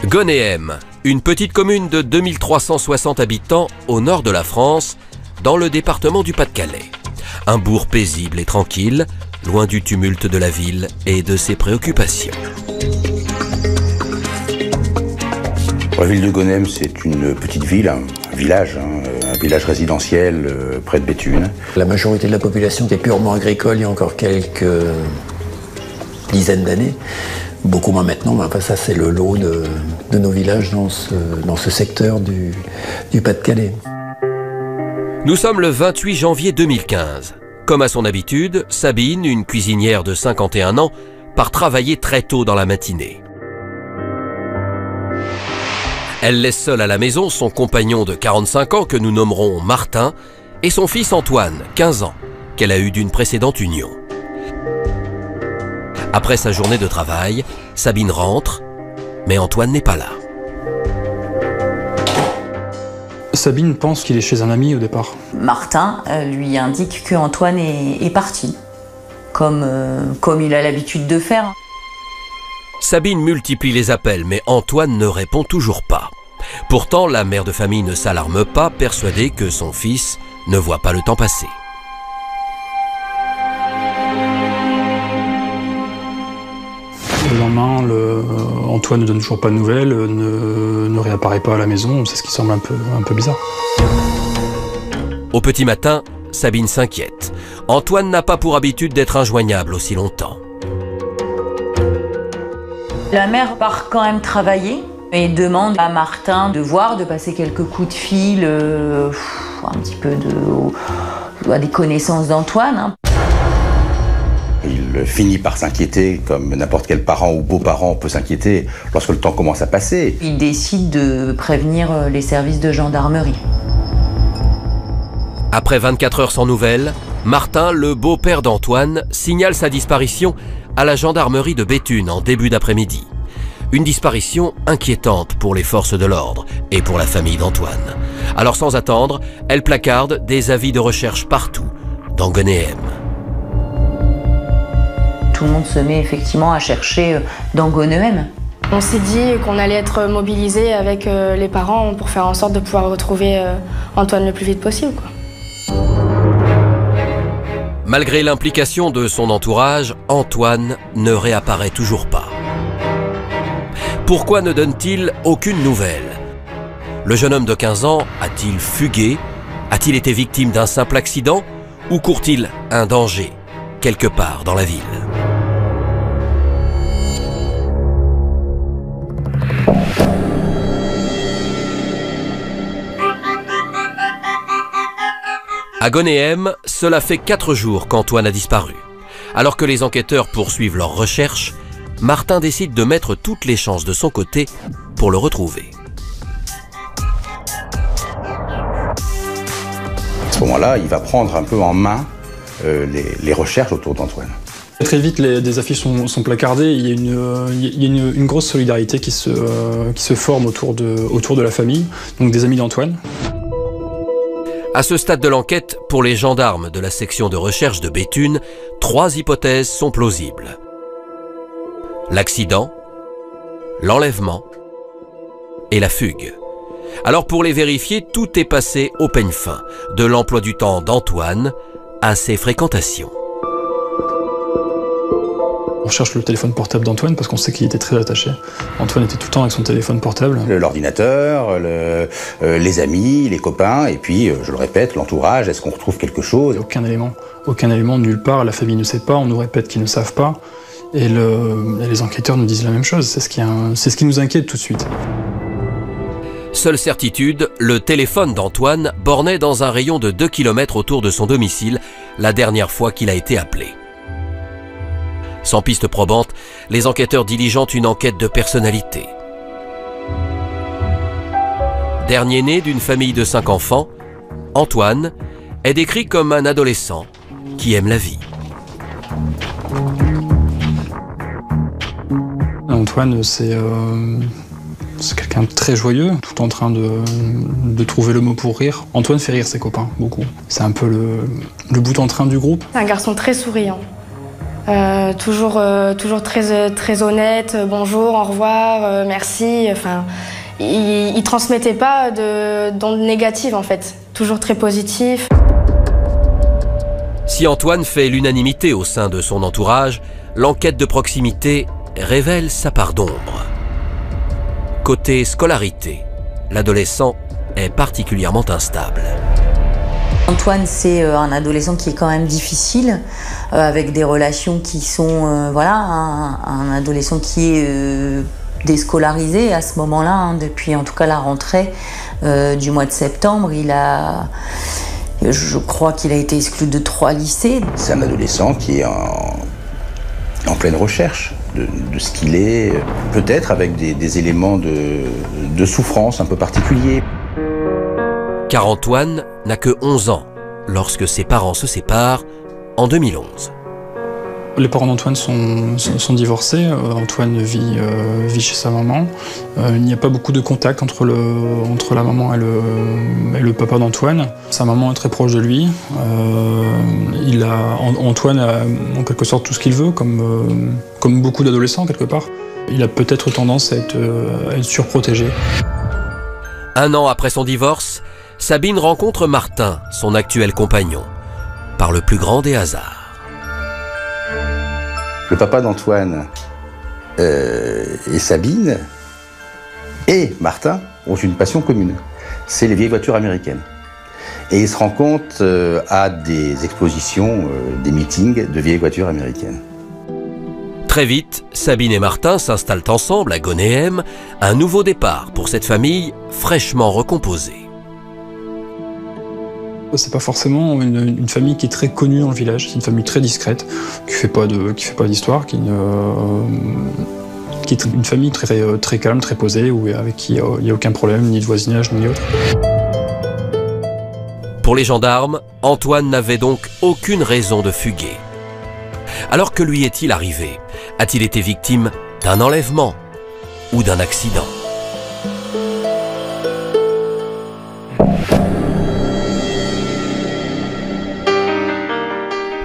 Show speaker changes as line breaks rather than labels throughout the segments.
Gonéhem, une petite commune de 2360 habitants au nord de la France, dans le département du Pas-de-Calais. Un bourg paisible et tranquille, loin du tumulte de la ville et de ses préoccupations.
La ville de Gonéhem, c'est une petite ville, un village résidentiel près de Béthune.
La majorité de la population était purement agricole il y a encore quelques dizaines d'années. Beaucoup moins maintenant, mais enfin, ça c'est le lot de nos villages dans ce secteur du Pas-de-Calais.
Nous sommes le 28 janvier 2015. Comme à son habitude, Sabine, une cuisinière de 51 ans, part travailler très tôt dans la matinée. Elle laisse seul à la maison son compagnon de 45 ans que nous nommerons Martin et son fils Antoine, 15 ans, qu'elle a eu d'une précédente union. Après sa journée de travail, Sabine rentre, mais Antoine n'est pas là.
Sabine pense qu'il est chez un ami au départ.
Martin lui indique qu'Antoine est parti, comme il a l'habitude de faire.
Sabine multiplie les appels, mais Antoine ne répond toujours pas. Pourtant, la mère de famille ne s'alarme pas, persuadée que son fils ne voit pas le temps passer.
Le lendemain, Antoine ne donne toujours pas de nouvelles, ne réapparaît pas à la maison, c'est ce qui semble un peu bizarre.
Au petit matin, Sabine s'inquiète. Antoine n'a pas pour habitude d'être injoignable aussi longtemps.
La mère part quand même travailler et demande à Martin de passer quelques coups de fil, un petit peu à des connaissances d'Antoine.
Il finit par s'inquiéter, comme n'importe quel parent ou beau-parent peut s'inquiéter lorsque le temps commence à passer.
Il décide de prévenir les services de gendarmerie.
Après 24 heures sans nouvelles, Martin, le beau-père d'Antoine, signale sa disparition à la gendarmerie de Béthune en début d'après-midi. Une disparition inquiétante pour les forces de l'ordre et pour la famille d'Antoine. Alors sans attendre, elle placarde des avis de recherche partout, dans Gonéhem.
Tout le monde se met effectivement à chercher dans Gonéhem.
On s'est dit qu'on allait être mobilisés avec les parents pour faire en sorte de pouvoir retrouver Antoine le plus vite possible, quoi.
Malgré l'implication de son entourage, Antoine ne réapparaît toujours pas. Pourquoi ne donne-t-il aucune nouvelle? Le jeune homme de 15 ans a-t-il fugué? A-t-il été victime d'un simple accident? Ou court-il un danger quelque part dans la ville? À Gonéhem, cela fait 4 jours qu'Antoine a disparu. Alors que les enquêteurs poursuivent leurs recherches, Martin décide de mettre toutes les chances de son côté pour le retrouver.
À ce moment-là, il va prendre un peu en main les recherches autour d'Antoine.
Très vite, des affiches sont placardées, il y a une grosse solidarité qui se forme autour de la famille, donc des amis d'Antoine.
À ce stade de l'enquête, pour les gendarmes de la section de recherche de Béthune, 3 hypothèses sont plausibles. L'accident, l'enlèvement et la fugue. Alors pour les vérifier, tout est passé au peigne fin, de l'emploi du temps d'Antoine à ses fréquentations.
On cherche le téléphone portable d'Antoine parce qu'on sait qu'il était très attaché. Antoine était tout le temps avec son téléphone portable.
L'ordinateur, les amis, les copains, et puis, je le répète, l'entourage, est-ce qu'on retrouve quelque chose?
Aucun élément nulle part, la famille ne sait pas, on nous répète qu'ils ne savent pas. Et les enquêteurs nous disent la même chose, c'est ce qui nous inquiète tout de suite.
Seule certitude, le téléphone d'Antoine bornait dans un rayon de 2 km autour de son domicile la dernière fois qu'il a été appelé. Sans piste probante, les enquêteurs diligentent une enquête de personnalité. Dernier né d'une famille de 5 enfants, Antoine est décrit comme un adolescent qui aime la vie.
Antoine, c'est quelqu'un de très joyeux, tout en train de trouver le mot pour rire. Antoine fait rire ses copains, beaucoup. C'est un peu le bout en train du groupe.
C'est un garçon très souriant. Toujours très honnête, bonjour, au revoir, merci. Enfin, il transmettait pas d'ondes négatives en fait, toujours très positif.
Si Antoine fait l'unanimité au sein de son entourage, l'enquête de proximité révèle sa part d'ombre. Côté scolarité, l'adolescent est particulièrement instable.
Antoine, c'est un adolescent qui est quand même difficile, avec des relations qui sont... voilà, un adolescent qui est déscolarisé à ce moment-là, hein, depuis en tout cas la rentrée du mois de septembre. Je crois qu'il a été exclu de 3 lycées.
C'est un adolescent qui est en pleine recherche de ce qu'il est, peut-être avec des éléments de souffrance un peu particuliers.
Car Antoine n'a que 11 ans lorsque ses parents se séparent en 2011.
Les parents d'Antoine sont divorcés. Antoine vit chez sa maman. Il n'y a pas beaucoup de contact entre la maman et le papa d'Antoine. Sa maman est très proche de lui. Antoine a en quelque sorte tout ce qu'il veut, comme beaucoup d'adolescents quelque part. Il a peut-être tendance à être surprotégé.
1 an après son divorce, Sabine rencontre Martin, son actuel compagnon, par le plus grand des hasards.
Le papa d'Antoine et Sabine et Martin ont une passion commune. C'est les vieilles voitures américaines. Et ils se rencontrent à des expositions, des meetings de vieilles voitures américaines.
Très vite, Sabine et Martin s'installent ensemble à Gonéhem, un nouveau départ pour cette famille fraîchement recomposée.
C'est pas forcément une famille qui est très connue dans le village, c'est une famille très discrète, qui fait pas d'histoire, qui est une famille très calme, très posée, avec qui il n'y a aucun problème, ni de voisinage, ni autre.
Pour les gendarmes, Antoine n'avait donc aucune raison de fuguer. Alors que lui est-il arrivé? A-t-il été victime d'un enlèvement ou d'un accident?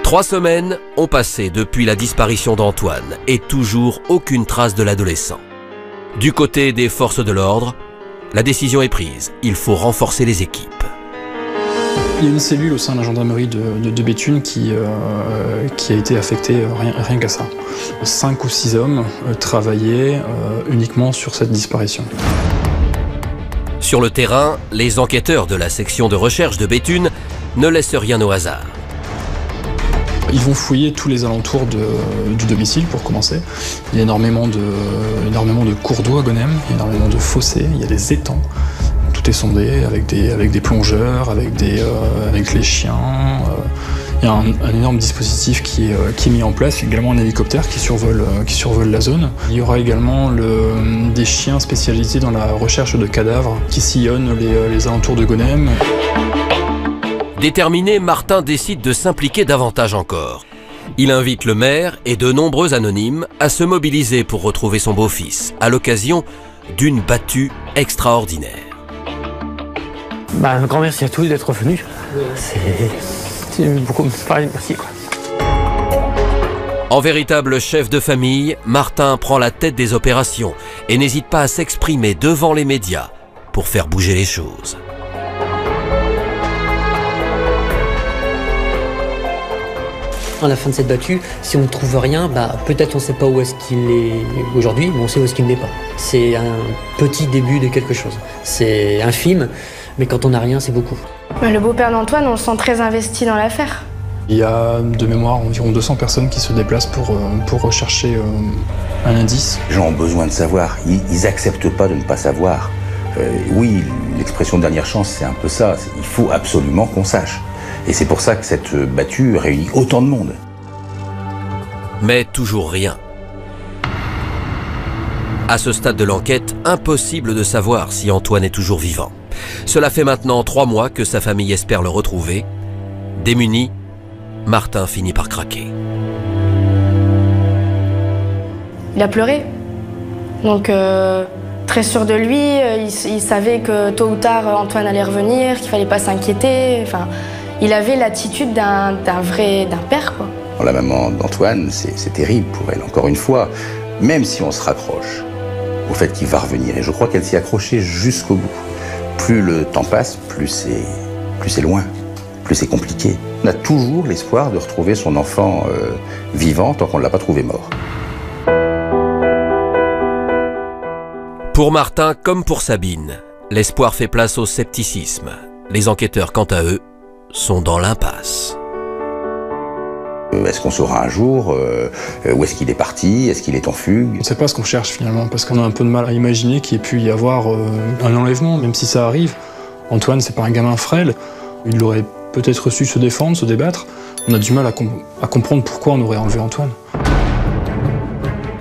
Trois semaines ont passé depuis la disparition d'Antoine et toujours aucune trace de l'adolescent. Du côté des forces de l'ordre, la décision est prise. Il faut renforcer les équipes.
Il y a une cellule au sein de la gendarmerie de Béthune qui a été affectée rien qu'à ça. 5 ou 6 hommes travaillaient uniquement sur cette disparition.
Sur le terrain, les enquêteurs de la section de recherche de Béthune ne laissent rien au hasard.
Ils vont fouiller tous les alentours du domicile pour commencer. Il y a énormément de cours d'eau à Gonéhem, énormément de fossés, il y a des étangs. Tout est sondé avec des plongeurs, avec les chiens. Il y a un énorme dispositif qui est mis en place, également un hélicoptère qui survole la zone. Il y aura également des chiens spécialisés dans la recherche de cadavres qui sillonnent les alentours de Gonéhem.
Déterminé, Martin décide de s'impliquer davantage encore. Il invite le maire et de nombreux anonymes à se mobiliser pour retrouver son beau-fils, à l'occasion d'une battue extraordinaire.
Un grand merci à tous d'être venus. C'est beaucoup merci quoi.
En véritable chef de famille, Martin prend la tête des opérations et n'hésite pas à s'exprimer devant les médias pour faire bouger les choses.
À la fin de cette battue, si on ne trouve rien, peut-être on ne sait pas où est-ce qu'il est aujourd'hui, mais on sait où est-ce qu'il n'est pas. C'est un petit début de quelque chose. C'est infime, mais quand on n'a rien, c'est beaucoup.
Le beau-père d'Antoine, on le sent très investi dans l'affaire.
Il y a de mémoire environ 200 personnes qui se déplacent pour rechercher un indice.
Les gens ont besoin de savoir, ils n'acceptent pas de ne pas savoir. Oui, l'expression dernière chance, c'est un peu ça. Il faut absolument qu'on sache. Et c'est pour ça que cette battue réunit autant de monde.
Mais toujours rien. À ce stade de l'enquête, impossible de savoir si Antoine est toujours vivant. Cela fait maintenant 3 mois que sa famille espère le retrouver. Démuni, Martin finit par craquer.
Il a pleuré. Donc, très sûr de lui, il savait que tôt ou tard, Antoine allait revenir, qu'il ne fallait pas s'inquiéter. Enfin, il avait l'attitude d'un père, quoi.
La maman d'Antoine, c'est terrible pour elle, encore une fois, même si on se raccroche au fait qu'il va revenir. Et je crois qu'elle s'y accrochait jusqu'au bout. Plus le temps passe, plus c'est loin, plus c'est compliqué. On a toujours l'espoir de retrouver son enfant vivant tant qu'on ne l'a pas trouvé mort.
Pour Martin, comme pour Sabine, l'espoir fait place au scepticisme. Les enquêteurs, quant à eux, sont dans l'impasse.
Est-ce qu'on saura un jour où est-ce qu'il est parti? Est-ce qu'il est en fugue?
On ne sait pas ce qu'on cherche finalement, parce qu'on a un peu de mal à imaginer qu'il y ait pu y avoir un enlèvement, même si ça arrive. Antoine, c'est pas un gamin frêle. Il aurait peut-être su se défendre, se débattre. On a du mal à comprendre pourquoi on aurait enlevé Antoine.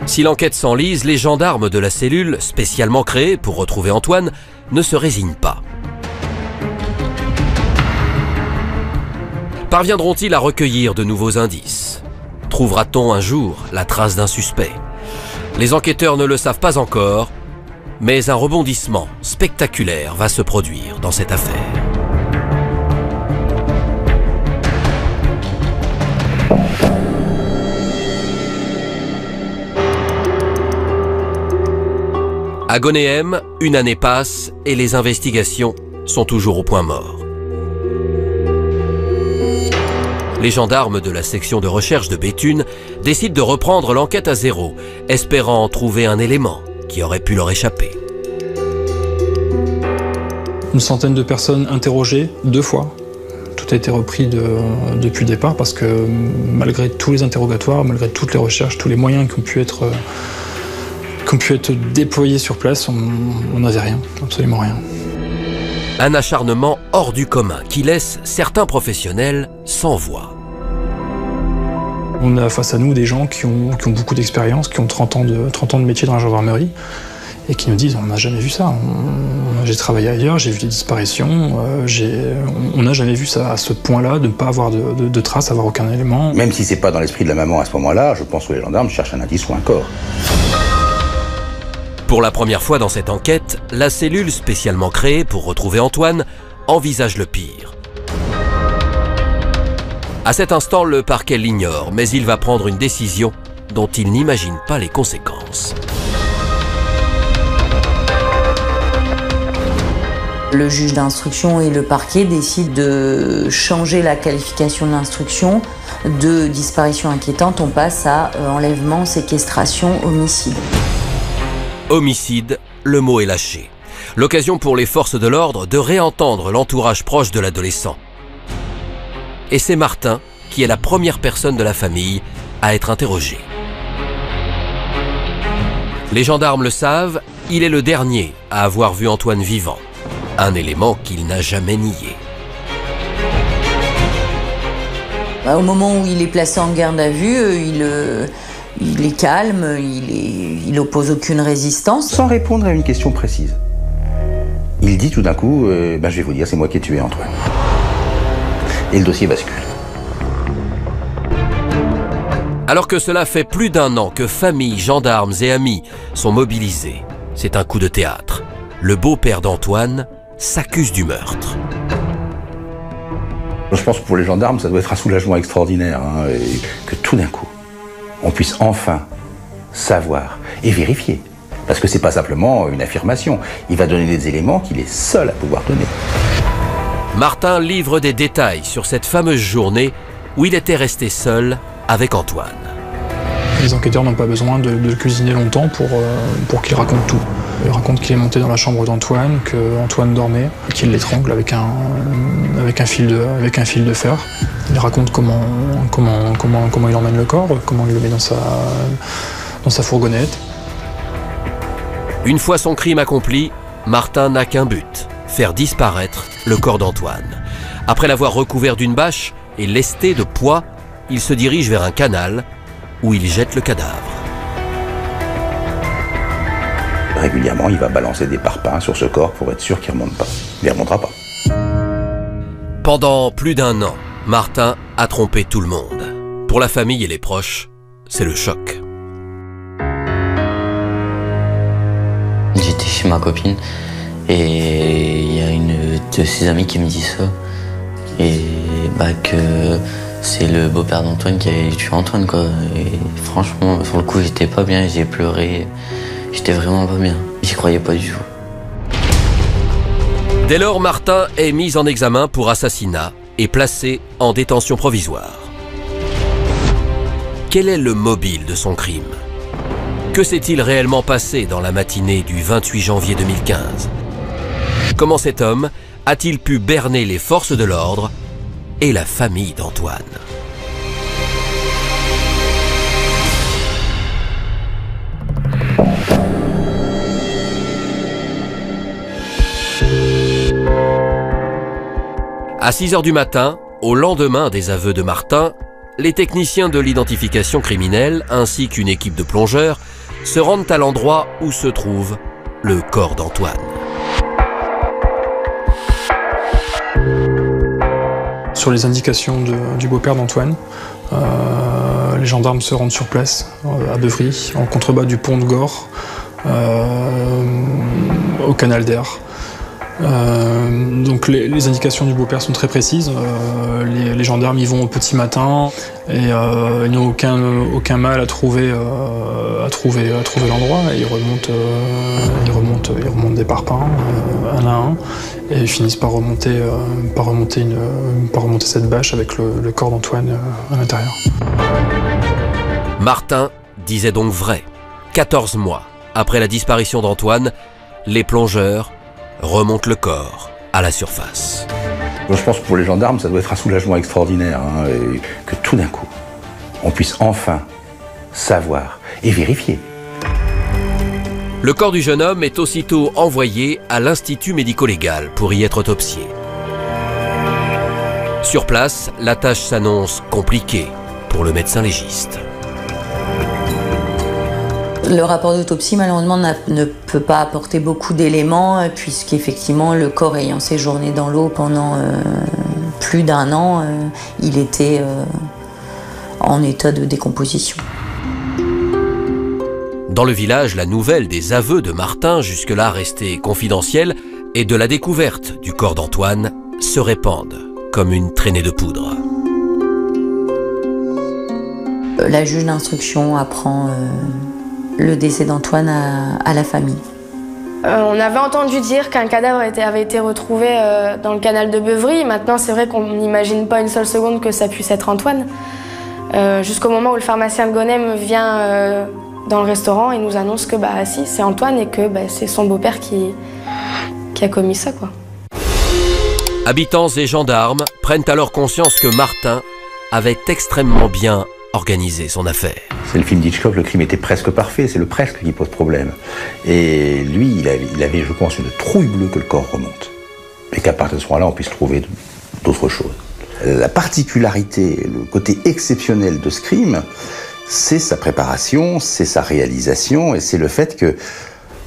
Si l'enquête s'enlise, les gendarmes de la cellule, spécialement créée pour retrouver Antoine, ne se résignent pas. Parviendront-ils à recueillir de nouveaux indices? Trouvera-t-on un jour la trace d'un suspect? Les enquêteurs ne le savent pas encore, mais un rebondissement spectaculaire va se produire dans cette affaire. À Gonéhem, une année passe et les investigations sont toujours au point mort. Les gendarmes de la section de recherche de Béthune décident de reprendre l'enquête à zéro, espérant trouver un élément qui aurait pu leur échapper.
Une centaine de personnes interrogées 2 fois. Tout a été repris depuis le départ parce que malgré tous les interrogatoires, malgré toutes les recherches, tous les moyens qui ont pu être déployés sur place, on n'avait rien, absolument rien.
Un acharnement hors du commun qui laisse certains professionnels sans voix.
On a face à nous des gens qui ont beaucoup d'expérience, qui ont 30 ans de métier dans la gendarmerie et qui nous disent on n'a jamais vu ça. J'ai travaillé ailleurs, j'ai vu des disparitions, on n'a jamais vu ça à ce point-là, de ne pas avoir de traces, avoir aucun élément.
Même si c'est pas dans l'esprit de la maman à ce moment-là, je pense que les gendarmes cherchent un indice ou un corps.
Pour la première fois dans cette enquête, la cellule spécialement créée pour retrouver Antoine envisage le pire. À cet instant, le parquet l'ignore, mais il va prendre une décision dont il n'imagine pas les conséquences.
Le juge d'instruction et le parquet décident de changer la qualification de l'instruction. De disparition inquiétante, on passe à enlèvement, séquestration, homicide.
Homicide, le mot est lâché. L'occasion pour les forces de l'ordre de réentendre l'entourage proche de l'adolescent. Et c'est Martin qui est la première personne de la famille à être interrogé. Les gendarmes le savent, il est le dernier à avoir vu Antoine vivant. Un élément qu'il n'a jamais nié.
Au moment où il est placé en garde à vue, il est calme, il oppose aucune résistance.
Sans répondre à une question précise. Il dit tout d'un coup, je vais vous dire, c'est moi qui ai tué Antoine. Et le dossier bascule.
Alors que cela fait plus d'1 an que famille, gendarmes et amis sont mobilisés, c'est un coup de théâtre. Le beau-père d'Antoine s'accuse du meurtre.
Je pense que pour les gendarmes, ça doit être un soulagement extraordinaire, et que tout d'un coup, on puisse enfin savoir et vérifier. Parce que c'est pas simplement une affirmation. Il va donner des éléments qu'il est seul à pouvoir donner.
Martin livre des détails sur cette fameuse journée où il était resté seul avec Antoine.
Les enquêteurs n'ont pas besoin de cuisiner longtemps pour qu'il raconte tout. Il raconte qu'il est monté dans la chambre d'Antoine, qu'Antoine dormait, qu'il l'étrangle avec un fil de fer. Il raconte comment il emmène le corps, comment il le met dans sa fourgonnette.
Une fois son crime accompli, Martin n'a qu'un but, faire disparaître le corps d'Antoine. Après l'avoir recouvert d'une bâche et lesté de poids, il se dirige vers un canal où il jette le cadavre.
Régulièrement, il va balancer des parpaings sur ce corps pour être sûr qu'il ne remonte pas. Il ne remontera pas.
Pendant plus d'1 an, Martin a trompé tout le monde. Pour la famille et les proches, c'est le choc.
J'étais chez ma copine et il y a une de ses amies qui me dit ça. Et que c'est le beau-père d'Antoine qui avait tué Antoine, quoi. Et franchement, sur le coup, j'étais pas bien, j'ai pleuré. J'étais vraiment pas bien. J'y croyais pas du tout.
Dès lors, Martin est mis en examen pour assassinat et placé en détention provisoire. Quel est le mobile de son crime? Que s'est-il réellement passé dans la matinée du 28 janvier 2015? Comment cet homme a-t-il pu berner les forces de l'ordre et la famille d'Antoine? À 6 heures du matin, au lendemain des aveux de Martin, les techniciens de l'identification criminelle ainsi qu'une équipe de plongeurs se rendent à l'endroit où se trouve le corps d'Antoine.
Sur les indications du beau-père d'Antoine, les gendarmes se rendent sur place, à Beuvry, en contrebas du pont de Gore, au canal d'Air. Donc les indications du beau-père sont très précises. Les gendarmes y vont au petit matin et ils n'ont aucun mal à trouver l'endroit. Ils remontent des parpaings un à un et ils finissent par remonter cette bâche avec le corps d'Antoine à l'intérieur.
Martin disait donc vrai. 14 mois après la disparition d'Antoine, les plongeurs remonte le corps à la surface.
Je pense que pour les gendarmes, ça doit être un soulagement extraordinaire, hein, et que tout d'un coup, on puisse enfin savoir et vérifier.
Le corps du jeune homme est aussitôt envoyé à l'Institut médico-légal pour y être autopsié. Sur place, la tâche s'annonce compliquée pour le médecin légiste.
Le rapport d'autopsie, malheureusement, ne peut pas apporter beaucoup d'éléments, puisqu'effectivement, le corps ayant séjourné dans l'eau pendant plus d'1 an, il était en état de décomposition.
Dans le village, la nouvelle des aveux de Martin, jusque-là restée confidentielle, et de la découverte du corps d'Antoine se répandent comme une traînée de poudre.
La juge d'instruction apprend le décès d'Antoine à la famille.
On avait entendu dire qu'un cadavre avait été retrouvé dans le canal de Beuvry. Maintenant, c'est vrai qu'on n'imagine pas une seule seconde que ça puisse être Antoine. Jusqu'au moment où le pharmacien de Gonem vient dans le restaurant et nous annonce que si, c'est Antoine et que c'est son beau-père qui a commis ça, quoi.
Habitants et gendarmes prennent alors conscience que Martin avait extrêmement bien organisé son affaire.
C'est le film d'Hitchcock, le crime était presque parfait, c'est le presque qui pose problème. Et lui, il avait, je pense, une trouille bleue que le corps remonte. Et qu'à partir de ce moment-là, on puisse trouver d'autres choses. La particularité, le côté exceptionnel de ce crime, c'est sa préparation, c'est sa réalisation, et c'est le fait que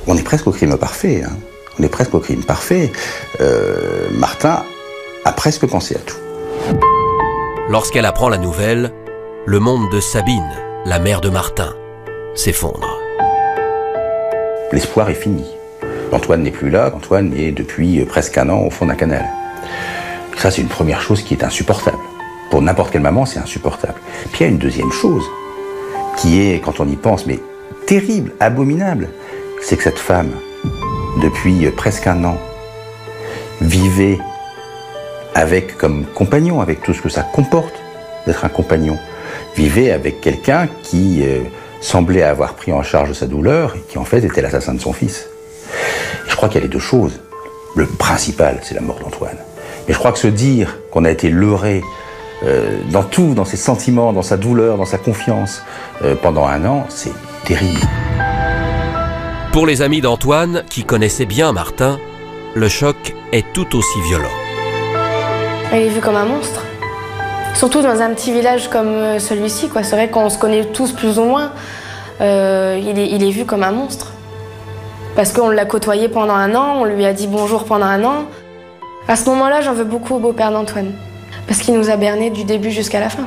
on est presque au crime parfait. Hein. On est presque au crime parfait. Martin a presque pensé à tout.
Lorsqu'elle apprend la nouvelle, le monde de Sabine, la mère de Martin, s'effondre.
L'espoir est fini. Antoine n'est plus là, Antoine est depuis presque 1 an au fond d'un canal. Ça, c'est une première chose qui est insupportable. Pour n'importe quelle maman, c'est insupportable. Puis il y a une deuxième chose, qui est, quand on y pense, mais terrible, abominable, c'est que cette femme, depuis presque 1 an, vivait avec comme compagnon, avec tout ce que ça comporte d'être un compagnon, vivait avec quelqu'un qui semblait avoir pris en charge sa douleur et qui en fait était l'assassin de son fils. Et je crois qu'il y a les deux choses. Le principal, c'est la mort d'Antoine. Mais je crois que se dire qu'on a été leurré dans tout, dans ses sentiments, dans sa douleur, dans sa confiance, pendant 1 an, c'est terrible.
Pour les amis d'Antoine, qui connaissaient bien Martin, le choc est tout aussi violent.
Il est vu comme un monstre. Surtout dans un petit village comme celui-ci, quoi. C'est vrai qu'on se connaît tous plus ou moins. Il est vu comme un monstre. Parce qu'on l'a côtoyé pendant 1 an, on lui a dit bonjour pendant 1 an. À ce moment-là, j'en veux beaucoup au beau-père d'Antoine. Parce qu'il nous a berné du début jusqu'à la fin.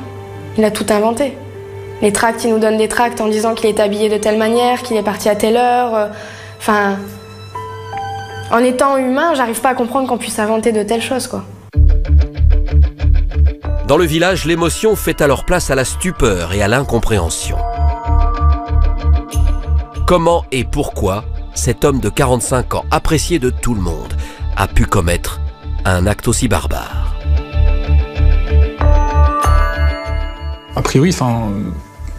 Il a tout inventé. Les tracts, il nous donne des tracts en disant qu'il est habillé de telle manière, qu'il est parti à telle heure. En étant humain, j'arrive pas à comprendre qu'on puisse inventer de telles choses, quoi.
Dans le village, l'émotion fait alors place à la stupeur et à l'incompréhension. Comment et pourquoi cet homme de 45 ans, apprécié de tout le monde, a pu commettre un acte aussi barbare?
A priori,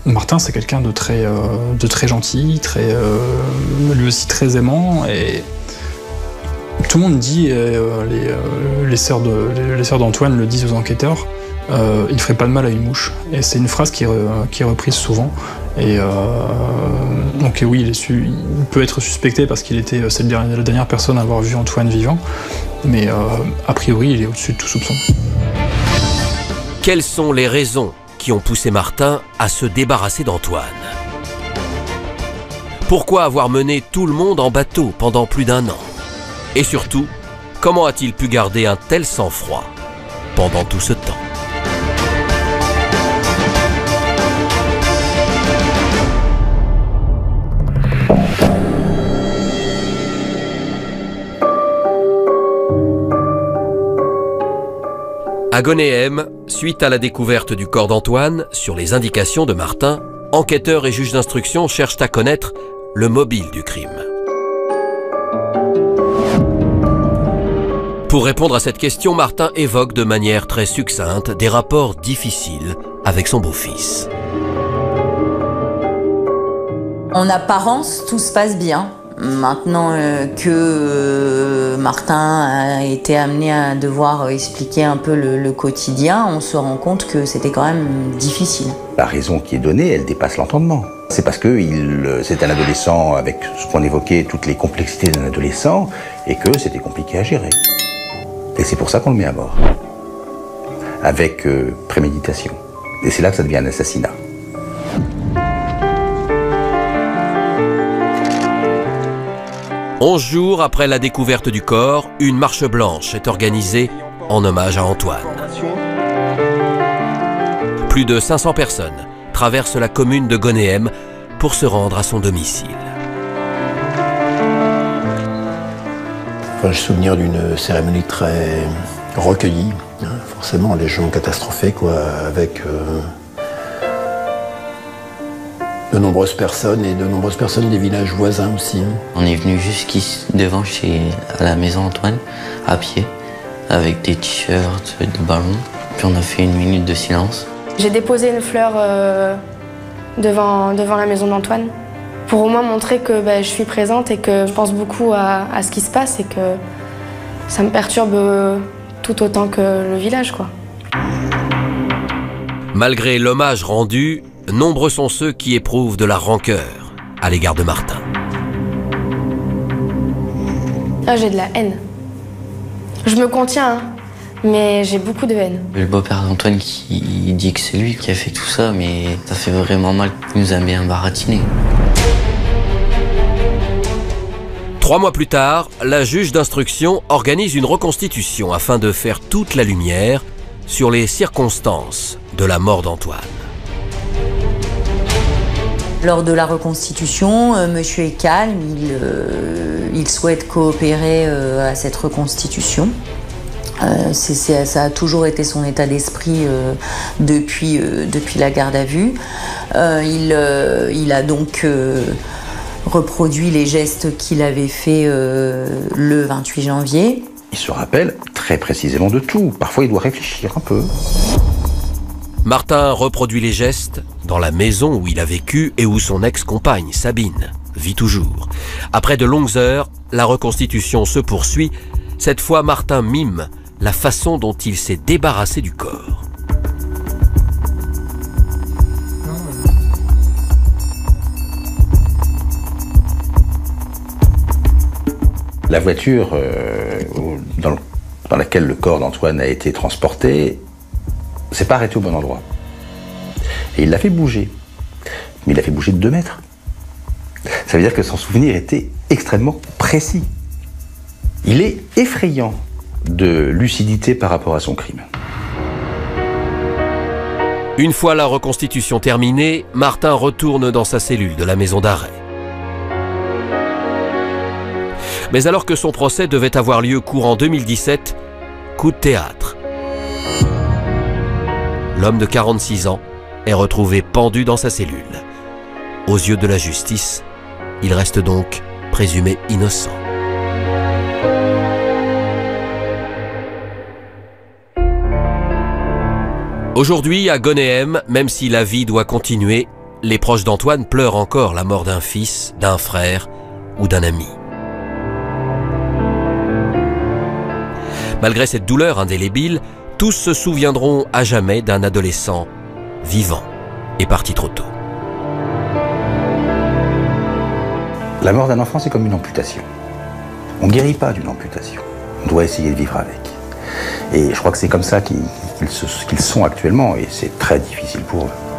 Martin, c'est quelqu'un de très gentil, lui aussi très aimant, et tout le monde dit, les sœurs d'Antoine le disent aux enquêteurs, il ne ferait pas de mal à une mouche. Et c'est une phrase qui est reprise souvent. Et donc oui, il peut être suspecté parce qu'il était la dernière personne à avoir vu Antoine vivant, mais a priori, il est au-dessus de tout soupçon.
Quelles sont les raisons qui ont poussé Martin à se débarrasser d'Antoine? Pourquoi avoir mené tout le monde en bateau pendant plus d'1 an? Et surtout, comment a-t-il pu garder un tel sang-froid pendant tout ce temps? À Gonéhem, suite à la découverte du corps d'Antoine, sur les indications de Martin, enquêteurs et juges d'instruction cherchent à connaître le mobile du crime. Pour répondre à cette question, Martin évoque de manière très succincte des rapports difficiles avec son beau-fils.
En apparence, tout se passe bien. Maintenant que Martin a été amené à devoir expliquer un peu le quotidien, on se rend compte que c'était quand même difficile.
La raison qui est donnée, elle dépasse l'entendement. C'est parce que c'est un adolescent avec ce qu'on évoquait, toutes les complexités d'un adolescent, et que c'était compliqué à gérer. Et c'est pour ça qu'on le met à mort. Avec préméditation. Et c'est là que ça devient un assassinat. «
11 jours après la découverte du corps, une marche blanche est organisée en hommage à Antoine. Plus de 500 personnes traversent la commune de Gonéhem pour se rendre à son domicile.
J'ai souvenir d'une cérémonie très recueillie, hein, forcément les gens catastrophés, avec de nombreuses personnes et de nombreuses personnes des villages voisins aussi.
On est venu jusqu'ici devant à la maison Antoine, à pied, avec des t-shirts, des ballons. Puis on a fait 1 minute de silence.
J'ai déposé une fleur devant la maison d'Antoine pour au moins montrer que je suis présente et que je pense beaucoup à ce qui se passe et que ça me perturbe tout autant que le village, quoi.
Malgré l'hommage rendu, nombreux sont ceux qui éprouvent de la rancœur à l'égard de Martin.
Ah, j'ai de la haine. Je me contiens, hein, mais j'ai beaucoup de haine.
Le beau-père d'Antoine qui dit que c'est lui qui a fait tout ça, mais ça fait vraiment mal. Il nous a bien baratiné.
3 mois plus tard, la juge d'instruction organise une reconstitution afin de faire toute la lumière sur les circonstances de la mort d'Antoine.
Lors de la reconstitution, monsieur est calme, il souhaite coopérer à cette reconstitution. Ça a toujours été son état d'esprit depuis la garde à vue. Il a donc reproduit les gestes qu'il avait faits le 28 janvier.
Il se rappelle très précisément de tout. Parfois, il doit réfléchir un peu.
Martin reproduit les gestes dans la maison où il a vécu et où son ex-compagne, Sabine, vit toujours. Après de longues heures, la reconstitution se poursuit. Cette fois, Martin mime la façon dont il s'est débarrassé du corps.
La voiture dans laquelle le corps d'Antoine a été transporté s'est pas arrêté au bon endroit. Et il l'a fait bouger. Mais il l'a fait bouger de 2 mètres. Ça veut dire que son souvenir était extrêmement précis. Il est effrayant de lucidité par rapport à son crime.
Une fois la reconstitution terminée, Martin retourne dans sa cellule de la maison d'arrêt. Mais alors que son procès devait avoir lieu courant 2017, coup de théâtre. L'homme de 46 ans est retrouvé pendu dans sa cellule. Aux yeux de la justice, il reste donc présumé innocent. Aujourd'hui, à Gonéhem, même si la vie doit continuer, les proches d'Antoine pleurent encore la mort d'un fils, d'un frère ou d'un ami. Malgré cette douleur indélébile, tous se souviendront à jamais d'un adolescent vivant et parti trop tôt.
La mort d'un enfant, c'est comme une amputation. On ne guérit pas d'une amputation. On doit essayer de vivre avec. Et je crois que c'est comme ça qu'ils sont actuellement, et c'est très difficile pour eux.